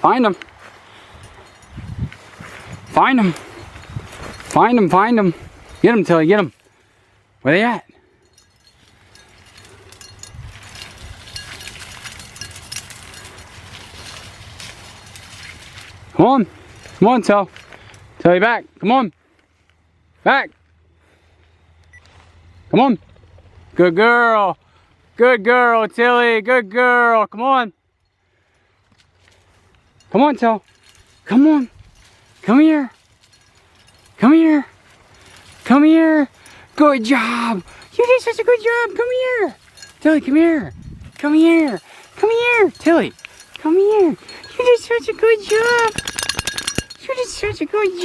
Find them. Find them. Find them, find them. Get them, Tilly, get them. Where they at? Come on. Come on, Tilly, back. Come on. Back. Come on. Good girl. Good girl, Tilly. Good girl. Come on. Come on, Till. Come on. Come here. Come here. Come here. Good job. You did such a good job. Come here. Tilly, come here. Come here. Come here. Tilly, come here. You did such a good job. You did such a good job.